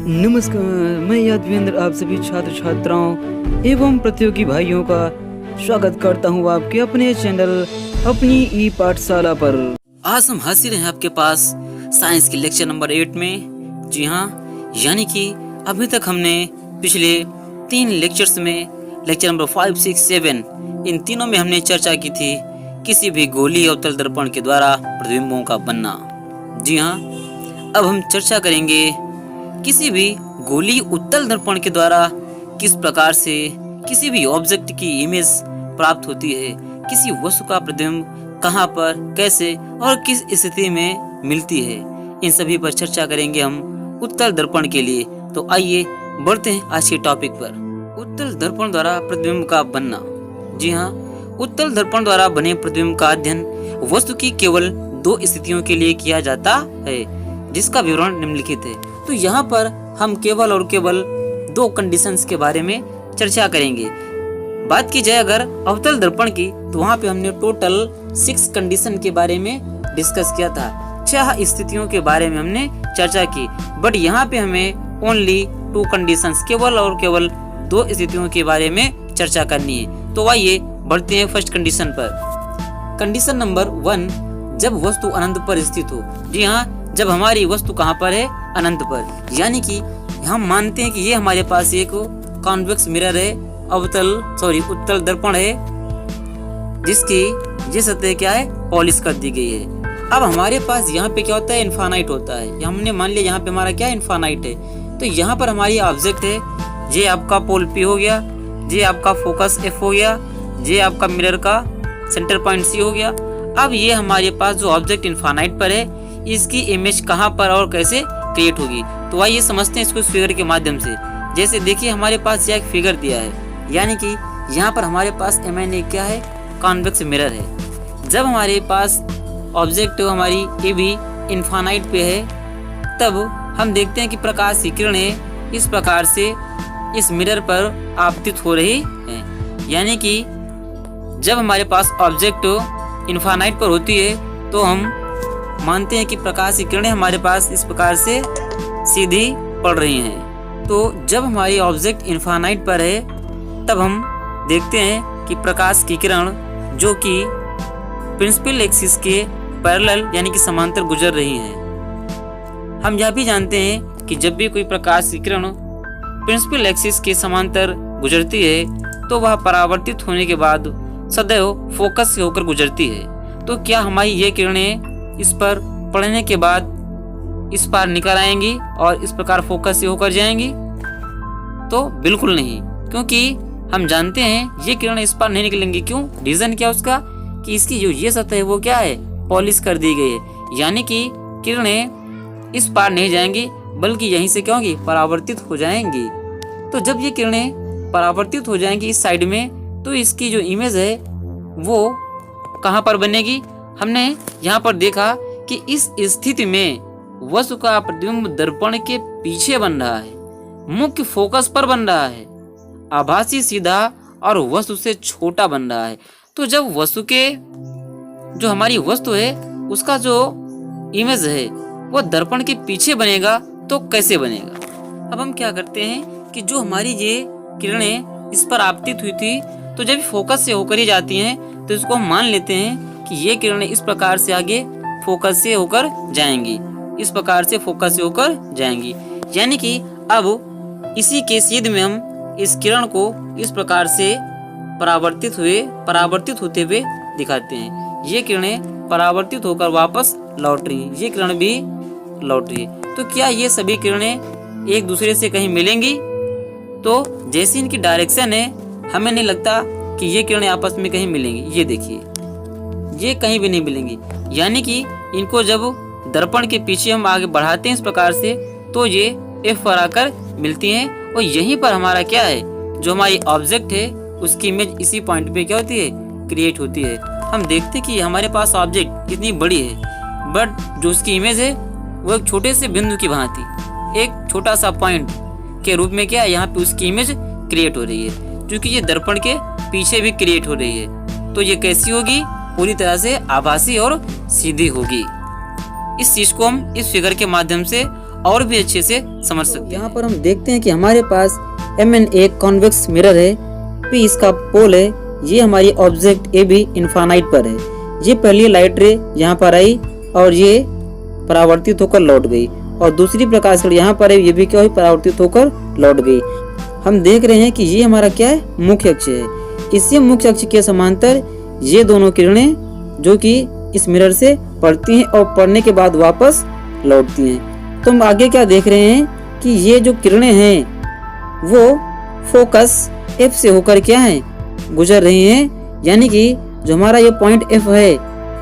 नमस्कार, मैं यादवेंद्र आप सभी छात्र छात्राओं एवं प्रतियोगी भाइयों का स्वागत करता हूं आपके अपने चैनल अपनी ई पाठशाला पर। आज हम हाजिर हैं आपके पास साइंस के लेक्चर नंबर 8 में। जी हाँ, यानी कि अभी तक हमने पिछले 3 लेक्चर्स में लेक्चर नंबर 5, 6, 7 इन तीनों में हमने चर्चा की थी किसी भी गोलीय अवतल दर्पण के द्वारा प्रतिबिंबों का बनना। जी हाँ, अब हम चर्चा करेंगे किसी भी गोलीय उत्तल दर्पण के द्वारा किस प्रकार से किसी भी ऑब्जेक्ट की इमेज प्राप्त होती है, किसी वस्तु का प्रतिबिंब कहाँ पर, कैसे और किस स्थिति में मिलती है, इन सभी पर चर्चा करेंगे हम उत्तल दर्पण के लिए। तो आइए बढ़ते हैं आज के टॉपिक पर। उत्तल दर्पण द्वारा प्रतिबिंब का बनना। जी हाँ, उत्तल दर्पण द्वारा बने प्रतिबिंब का अध्ययन वस्तु की केवल 2 स्थितियों के लिए किया जाता है, जिसका विवरण निम्नलिखित है। तो यहाँ पर हम केवल और केवल 2 कंडीशंस के बारे में चर्चा करेंगे। बात की जाए अगर अवतल दर्पण की, तो वहाँ पे हमने टोटल 6 कंडीशन के बारे में डिस्कस किया था। 6 स्थितियों के बारे में हमने चर्चा की, बट यहाँ पे हमें ओनली 2 कंडीशंस, केवल और केवल 2 स्थितियों के बारे में चर्चा करनी है। तो आइए बढ़ते हैं फर्स्ट कंडीशन पर। कंडीशन नंबर 1, जब वस्तु अनंत पर स्थित हो। जी हाँ, जब हमारी वस्तु कहाँ पर है, अनंत पर, यानी कि हम मानते हैं कि ये हमारे पास एक कॉन्वेक्स मिरर है, उत्तल दर्पण है, जिसकी ये सतह क्या है, पॉलिश कर दी गई है। अब हमारे पास यहाँ पे क्या होता है, इनफाइनाइट होता है। हमने मान लिया यहाँ पे हमारा क्या इनफाइनाइट है। तो यहाँ पर हमारी ऑब्जेक्ट है, ये आपका पोल P हो गया, ये आपका फोकस F हो गया, ये आपका मिरर का सेंटर पॉइंट C हो गया। अब ये हमारे पास जो ऑब्जेक्ट इनफाइनाइट पर है, इसकी इमेज कहाँ पर और कैसे क्रिएट होगी। तो आइए समझते हैं इसको इस फिगर के माध्यम से। जैसे देखिए हमारे पास एक फिगर दिया है, यानी कि यहाँ पर हमारे पास MN क्या है, कॉन्वेक्स मिरर है। जब हमारे पास ऑब्जेक्ट हमारी AB इनफाइनाइट पे है, तब हम देखते हैं कि प्रकाश की किरणें इस प्रकार से इस मिरर पर आपतित हो रही है। यानी कि जब हमारे पास ऑब्जेक्ट इनफाइनाइट पर होती है, तो हम मानते हैं कि प्रकाश की किरणें हमारे पास इस प्रकार से सीधी पड़ रही हैं। तो जब हमारी ऑब्जेक्ट इनफाइनाइट पर है, तब हम देखते हैं कि प्रकाश की किरण जो कि प्रिंसिपल एक्सिस के पैरेलल यानी कि समांतर गुजर रही हैं। हम यह भी जानते हैं कि जब भी कोई प्रकाश की किरण प्रिंसिपल एक्सिस के समांतर गुजरती है, तो वह परावर्तित होने के बाद सदैव फोकस से होकर गुजरती है। तो क्या हमारी ये किरणें इस पर पड़ने के बाद इस पार निकल आएंगी और इस प्रकार फोकस से होकर जाएंगी? तो बिल्कुल नहीं, क्योंकि हम जानते हैं ये किरणें इस पार नहीं निकलेंगी। क्यों? रीजन क्या उसका, कि इसकी जो ये सतह है वो क्या है, पॉलिश कर दी गई है। यानी कि किरणें इस पार नहीं जाएंगी, बल्कि यहीं से क्या होंगी, परावर्तित हो जाएंगी। तो जब ये किरणें परावर्तित हो जाएंगी इस साइड में, तो इसकी जो इमेज है वो कहाँ पर बनेगी। हमने यहाँ पर देखा कि इस स्थिति में वस्तु का प्रतिबिंब दर्पण के पीछे बन रहा है, मुख्य फोकस पर बन रहा है, आभासी सीधा और वस्तु से छोटा बन रहा है। तो जब वस्तु के जो हमारी वस्तु है उसका जो इमेज है वो दर्पण के पीछे बनेगा, तो कैसे बनेगा। अब हम क्या करते हैं कि जो हमारी ये किरणें इस पर आपतित हुई थी, तो जब फोकस से होकर ही जाती हैं, तो इसको हम मान लेते हैं कि ये किरणें इस प्रकार से आगे फोकस से होकर जाएंगी, इस प्रकार से फोकस से होकर जाएंगी। यानी कि अब इसी के सीध में हम इस किरण को इस प्रकार से परावर्तित होते हुए दिखाते हैं। ये किरणें परावर्तित होकर वापस लौट रही हैं, ये किरण भी लौट रही है। तो क्या ये सभी किरणें एक दूसरे से कहीं मिलेंगी? तो जैसी इनकी डायरेक्शन है, हमें नहीं लगता कि ये किरणें आपस में कहीं मिलेंगी। ये देखिए, ये कहीं भी नहीं मिलेंगी। यानी कि इनको जब दर्पण के पीछे हम आगे बढ़ाते हैं इस प्रकार से, तो ये F पर आकर मिलती हैं, और यहीं पर हमारा क्या है, जो हमारी ऑब्जेक्ट है उसकी इमेज इसी पॉइंट पे क्या होती है, क्रिएट होती है। हम देखते हैं कि हमारे पास ऑब्जेक्ट इतनी बड़ी है, बट जो उसकी इमेज है वो एक छोटे से बिंदु की भांति, एक छोटा सा पॉइंट के रूप में क्या है, यहाँ पे उसकी इमेज क्रिएट हो रही है, क्योंकि ये दर्पण के पीछे भी क्रिएट हो रही है। तो ये कैसी होगी, पूरी तरह से आभासी और सीधी होगी। इस चीज को हम इस फिगर के माध्यम से और भी अच्छे से समझ सकते। यहाँ पर हम देखते हैं कि हमारे पास Mn एक कॉन्वेक्स मिरर है, P इसका पोल है, ये हमारी ऑब्जेक्ट ए भी इन्फानाइट पर है। ये पहली लाइट रे यहाँ पर आई और ये परावर्तित होकर लौट गई, और दूसरी प्रकाश किरण यहाँ पर है, ये भी क्या हुई, परावर्तित होकर लौट गई। हम देख रहे हैं कि ये हमारा क्या है, मुख्य अक्ष है। इसी मुख्य अक्ष के समांतर ये दोनों किरणें जो कि इस मिरर से पड़ती हैं और पड़ने के बाद वापस लौटती हैं। तो हम आगे क्या देख रहे हैं कि ये जो किरणें हैं वो फोकस F से होकर क्या है, गुजर रही हैं, यानी कि जो हमारा ये पॉइंट F है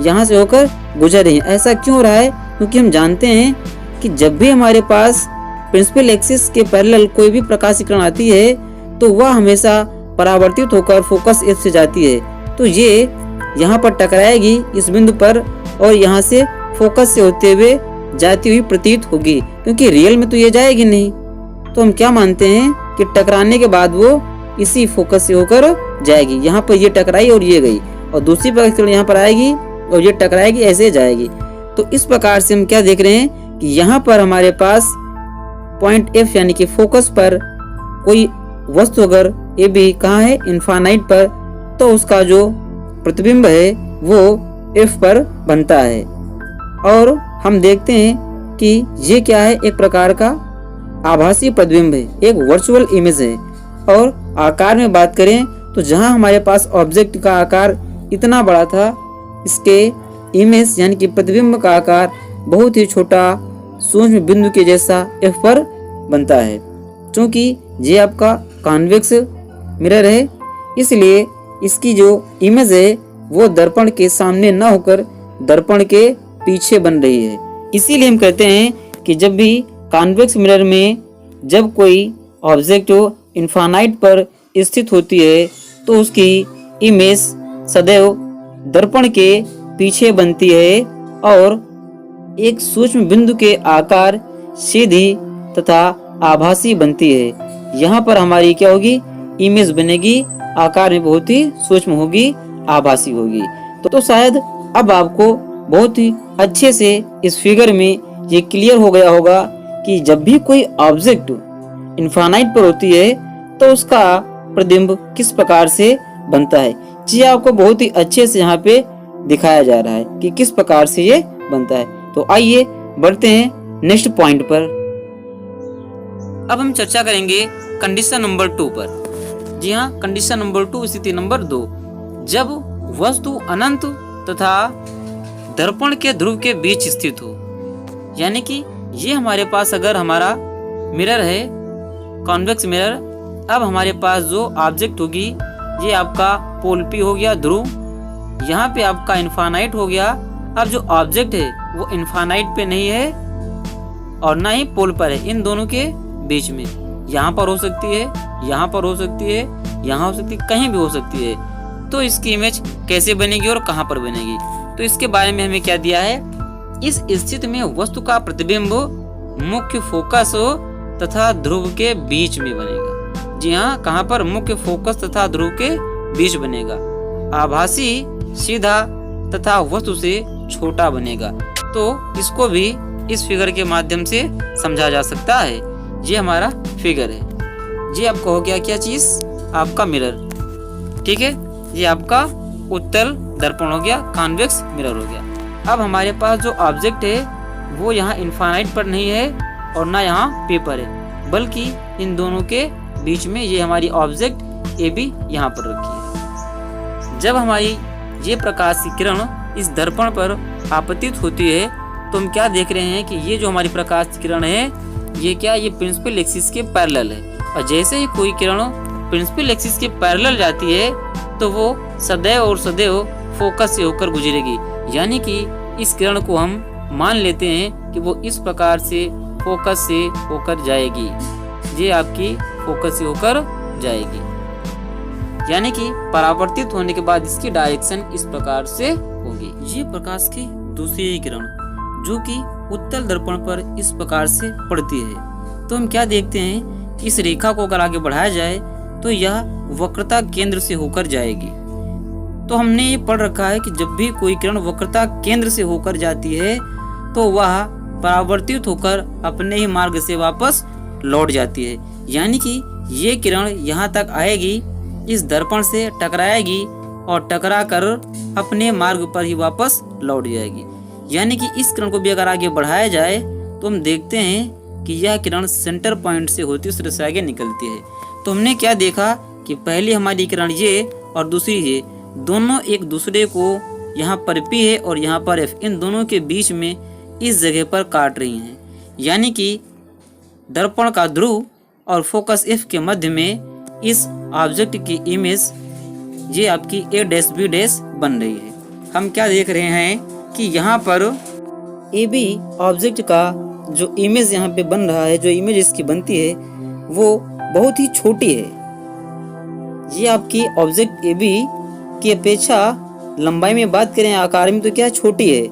यहाँ से होकर गुजर रही है। ऐसा क्यों हो रहा है, क्योंकि हम जानते हैं कि जब भी हमारे पास प्रिंसिपल एक्सिस के पैरेलल कोई भी प्रकाश किरण आती है तो वह हमेशा परावर्तित होकर फोकस F से जाती है। तो ये यहाँ पर टकराएगी इस बिंदु पर और यहाँ से फोकस से होते हुए जाती हुई प्रतीत होगी, क्योंकि रियल में तो ये जाएगी नहीं। तो हम क्या मानते हैं कि टकराने के बाद वो इसी फोकस से होकर जाएगी। यहाँ पर ये टकराई और ये गई, और दूसरी प्रकाश किरण यहाँ पर आएगी और ये टकराएगी, ऐसे जाएगी। तो इस प्रकार से हम क्या देख रहे हैं कि यहाँ पर हमारे पास पॉइंट F यानी कि फोकस पर कोई वस्तु अगर ए भी कहाँ है, इन्फानाइट पर, तो उसका जो प्रतिबिंब है वो F पर बनता है। और हम देखते हैं कि ये क्या है, एक प्रकार का आभासी प्रतिबिंब है, एक वर्चुअल इमेज है। और आकार में बात करें तो जहां हमारे पास ऑब्जेक्ट का आकार इतना बड़ा था, इसके इमेज यानी कि प्रतिबिंब का आकार बहुत ही छोटा सूक्ष्म बिंदु के जैसा F पर बनता है। क्योंकि ये आपका कॉन्वेक्स मिरर है, इसलिए इसकी जो इमेज है वो दर्पण के सामने न होकर दर्पण के पीछे बन रही है। इसीलिए हम कहते हैं कि जब भी कॉन्वेक्स मिरर में जब कोई ऑब्जेक्ट इन्फानाइट पर स्थित होती है तो उसकी इमेज सदैव दर्पण के पीछे बनती है और एक सूक्ष्म बिंदु के आकार सीधी तथा आभासी बनती है। यहाँ पर हमारी क्या होगी, इमेज बनेगी, आकार में बहुत ही सूक्ष्म होगी, आभासी होगी। तो शायद अब आपको बहुत ही अच्छे से इस फिगर में ये क्लियर हो गया होगा कि जब भी कोई ऑब्जेक्ट इन्फानाइट पर होती है तो उसका प्रतिबिंब किस प्रकार से बनता है। जी आपको बहुत ही अच्छे से यहाँ पे दिखाया जा रहा है कि किस प्रकार से ये बनता है। तो आइए बढ़ते हैं नेक्स्ट पॉइंट पर। अब हम चर्चा करेंगे कंडीशन नंबर 2 पर। जी हाँ, कंडीशन नंबर 2 स्थिति नंबर 2, जब वस्तु अनंत तथा दर्पण के ध्रुव के बीच स्थित हो। यानी कि ये हमारे पास अगर हमारा मिरर है, कॉन्वेक्स मिरर, अब हमारे पास जो ऑब्जेक्ट होगी ये आपका पोल P हो गया, ध्रुव, यहाँ पे आपका इन्फानाइट हो गया। अब जो ऑब्जेक्ट है वो इन्फानाइट पे नहीं है और ना ही पोल पर है, इन दोनों के बीच में, यहाँ पर हो सकती है, यहाँ पर हो सकती है, यहाँ हो सकती है, कहीं भी हो सकती है। तो इसकी इमेज कैसे बनेगी और कहाँ पर बनेगी, तो इसके बारे में हमें क्या दिया है, इस स्थिति में वस्तु का प्रतिबिंब मुख्य फोकस तथा ध्रुव के बीच में बनेगा। जी हाँ, कहाँ पर, मुख्य फोकस तथा ध्रुव के बीच बनेगा। आभासी, सीधा तथा वस्तु से छोटा बनेगा। तो इसको भी इस फिगर के माध्यम से समझा जा सकता है। ये हमारा फिगर है, ये आपका हो गया क्या चीज, आपका मिरर, ठीक है। ये आपका उत्तल दर्पण हो गया, कॉन्वेक्स मिरर हो गया। अब हमारे पास जो ऑब्जेक्ट है वो यहाँ इन्फानाइट पर नहीं है और ना यहाँ पेपर है, बल्कि इन दोनों के बीच में ये हमारी ऑब्जेक्ट ए भी यहाँ पर रखी है। जब हमारी ये प्रकाश की किरण इस दर्पण पर आपतित होती है तो हम क्या देख रहे हैं कि ये जो हमारी प्रकाश की किरण है ये क्या, ये प्रिंसिपल एक्सिस के पैरेलल है। और जैसे ही कोई किरण प्रिंसिपल एक्सिस के पैरेलल जाती है तो वो सदैव और सदैव फोकस से होकर गुजरेगी। यानी कि इस किरण को हम मान लेते हैं कि वो इस प्रकार से फोकस से होकर जाएगी, ये आपकी फोकस से होकर जाएगी। यानी कि परावर्तित होने के बाद इसकी डायरेक्शन इस प्रकार से होगी। ये प्रकाश की दूसरी किरण जो कि उत्तल दर्पण पर इस प्रकार से पड़ती है। तो हम क्या देखते हैं कि इस रेखा को अगर आगे बढ़ाया जाए तो यह वक्रता केंद्र से होकर जाएगी। तो हमने ये पढ़ रखा है कि जब भी कोई किरण वक्रता केंद्र से होकर जाती है तो वह परावर्तित होकर अपने ही मार्ग से वापस लौट जाती है। यानी कि ये किरण यहाँ तक आएगी, इस दर्पण से टकराएगी और टकरा कर अपने मार्ग पर ही वापस लौट जाएगी। यानी कि इस किरण को भी अगर आगे बढ़ाया जाए तो हम देखते हैं कि यह किरण सेंटर पॉइंट से होती हुई से आगे निकलती है। तो हमने क्या देखा कि पहली हमारी किरण ये और दूसरी ये, दोनों एक दूसरे को यहाँ पर P है और यहाँ पर F, इन दोनों के बीच में इस जगह पर काट रही हैं। यानी कि दर्पण का ध्रुव और फोकस F के मध्य में इस ऑब्जेक्ट की इमेज ये आपकी A-B- बन रही है। हम क्या देख रहे हैं कि यहाँ पर AB ऑब्जेक्ट का जो इमेज यहाँ पे बन रहा है, जो इमेज इसकी बनती है वो बहुत ही छोटी है। ये आपकी ऑब्जेक्ट AB की अपेक्षा लंबाई में बात करें, आकार में तो क्या छोटी है,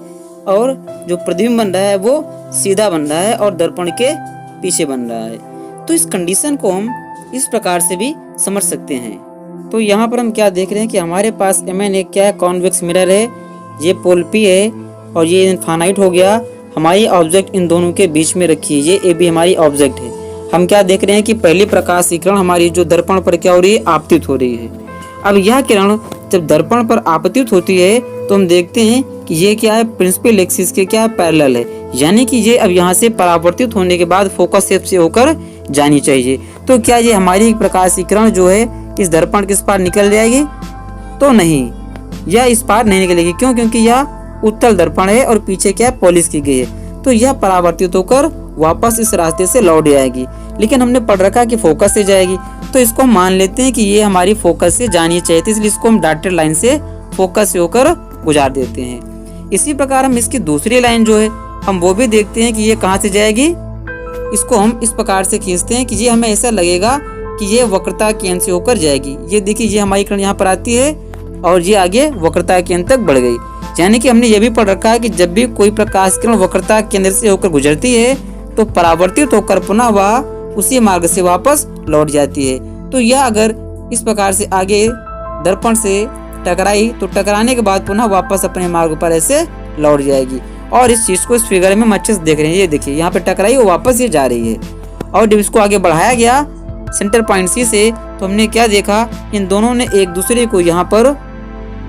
और जो प्रतिबिंब बन रहा है वो सीधा बन रहा है और दर्पण के पीछे बन रहा है। तो इस कंडीशन को हम इस प्रकार से भी समझ सकते हैं। तो यहाँ पर हम क्या देख रहे हैं कि हमारे पास Mn एक क्या है, कॉन्वेक्स मिरर है, ये पोल P है और ये इनफाइनाइट हो गया। हमारी ऑब्जेक्ट इन दोनों के बीच में रखी है, ये AB हमारी ऑब्जेक्ट है। हम क्या देख रहे हैं कि पहली प्रकाश की किरण हमारी जो दर्पण पर क्या हो रही है, आपतित हो रही है। अब यह किरण जब दर्पण पर आपतित होती है तो हम देखते हैं कि ये क्या है, प्रिंसिपल एक्सिस के क्या पैरेलल है। यानी कि ये अब यहाँ से परावर्तित होने के बाद फोकस F से होकर जानी चाहिए। तो क्या ये हमारी प्रकाश की किरण जो है इस दर्पण के इस पार निकल जाएगी? तो नहीं, यह इस पार नहीं निकलेगी। क्यों? क्योंकि यह उत्तल दर्पण है और पीछे क्या पॉलिश की गई है। तो यह परावर्तित होकर वापस इस रास्ते से लौट जाएगी। लेकिन हमने पढ़ रखा कि फोकस से जाएगी, तो इसको हम मान लेते हैं कि ये हमारी फोकस से जानी चाहिए थी, इसलिए इसको हम डॉटेड लाइन से फोकस से होकर गुजार देते हैं। इसी प्रकार हम इसकी दूसरी लाइन जो है हम वो भी देखते हैं कि ये कहाँ से जाएगी। इसको हम इस प्रकार से खींचते हैं कि ये हमें ऐसा लगेगा कि ये वक्रता केंद्र से होकर जाएगी। ये देखिए, ये हमारी किरण यहाँ पर आती है और ये आगे वक्रता केंद्र तक बढ़ गई। यानी कि हमने ये भी पढ़ रखा है कि जब भी कोई प्रकाश किरण वक्रता केंद्र से होकर गुजरती है तो परावर्तित होकर पुनः वह उसी मार्ग से वापस लौट जाती है। तो यह अगर इस प्रकार से आगे दर्पण से टकराई तो टकराने के बाद पुनः वापस अपने मार्ग पर ऐसे लौट जाएगी। और इस चीज को इस फिगर में हम अच्छे से देख रहे हैं। ये देखिए, यहाँ पे टकराई वो वापस ये जा रही है। और जब इसको आगे बढ़ाया गया सेंटर पॉइंट C से तो हमने क्या देखा, इन दोनों ने एक दूसरे को यहाँ पर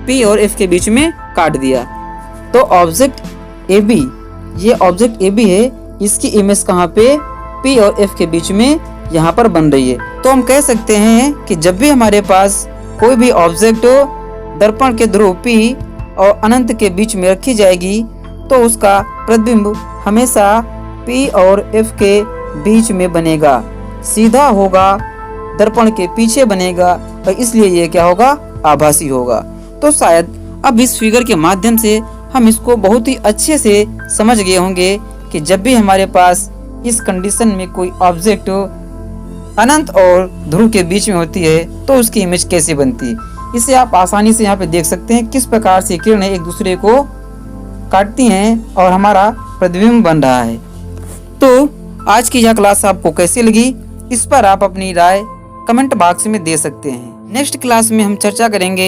P और F के बीच में काट दिया। तो ऑब्जेक्ट AB, ये ऑब्जेक्ट AB है, इसकी इमेज कहाँ पे P और F के बीच में यहाँ पर बन रही है। तो हम कह सकते हैं कि जब भी हमारे पास कोई भी ऑब्जेक्ट दर्पण के ध्रुव P और अनंत के बीच में रखी जाएगी तो उसका प्रतिबिंब हमेशा P और F के बीच में बनेगा, सीधा होगा, दर्पण के पीछे बनेगा और इसलिए ये क्या होगा, आभासी होगा। तो शायद अब इस फिगर के माध्यम से हम इसको बहुत ही अच्छे से समझ गए होंगे कि जब भी हमारे पास इस कंडीशन में कोई ऑब्जेक्ट अनंत और ध्रुव के बीच में होती है तो उसकी इमेज कैसे बनती है। इसे आप आसानी से यहाँ पे देख सकते हैं किस प्रकार से किरणें एक दूसरे को काटती हैं और हमारा प्रतिबिंब बन रहा है। तो आज की यह क्लास आपको कैसी लगी, इस पर आप अपनी राय कमेंट बॉक्स में दे सकते हैं। नेक्स्ट क्लास में हम चर्चा करेंगे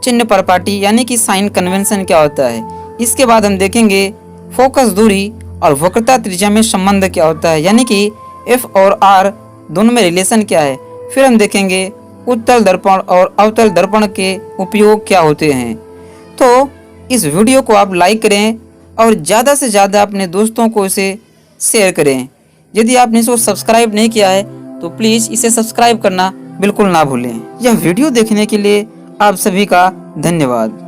चिन्ह परपाटी यानी कि साइन कन्वेंशन क्या होता है। इसके बाद हम देखेंगे फोकस दूरी और वक्रता त्रिज्या में संबंध क्या होता है, यानी कि F और R दोनों में रिलेशन क्या है। फिर हम देखेंगे उत्तल दर्पण और अवतल दर्पण के उपयोग क्या होते हैं। तो इस वीडियो को आप लाइक करें और ज़्यादा से ज़्यादा अपने दोस्तों को इसे शेयर करें। यदि आपने इसको सब्सक्राइब नहीं किया है तो प्लीज़ इसे सब्सक्राइब करना बिल्कुल ना भूलें। यह वीडियो देखने के लिए आप सभी का धन्यवाद।